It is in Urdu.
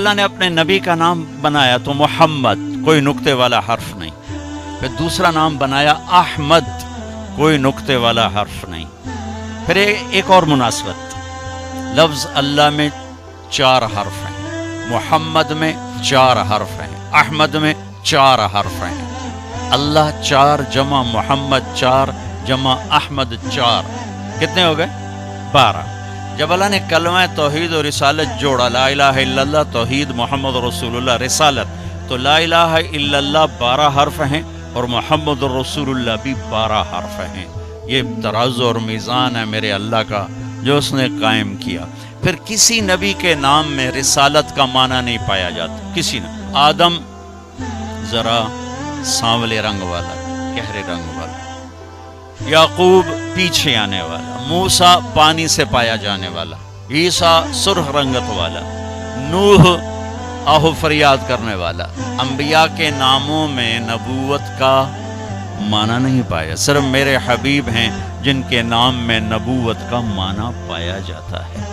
اللہ نے اپنے نبی کا نام بنایا تو محمد، کوئی نقطے والا حرف نہیں. پھر دوسرا نام بنایا احمد، کوئی نقطے والا حرف نہیں. پھر ایک اور مناسبت، لفظ اللہ میں 4 حرف ہیں، محمد میں 4 حرف ہیں، احمد میں 4 حرف ہیں. اللہ 4 جمع محمد 4 جمع احمد 4، کتنے ہو گئے؟ 12. جب اللہ نے کلمہ توحید و رسالت جوڑا، لا الہ الا اللہ توحید، محمد رسول اللہ رسالت، تو لا الہ الا اللہ 12 حرف ہیں اور محمد رسول اللہ بھی 12 حرف ہیں. یہ ترازو اور میزان ہے میرے اللہ کا جو اس نے قائم کیا. پھر کسی نبی کے نام میں رسالت کا معنی نہیں پایا جاتا، کسی نے. آدم ذرا سانولے رنگ والا، گہرے رنگ والا، یعقوب پیچھے آنے والا، موسیٰ پانی سے پایا جانے والا، عیسیٰ سرخ رنگت والا، نوح آہو فریاد کرنے والا. انبیاء کے ناموں میں نبوت کا معنی نہیں پایا، صرف میرے حبیب ہیں جن کے نام میں نبوت کا معنی پایا جاتا ہے.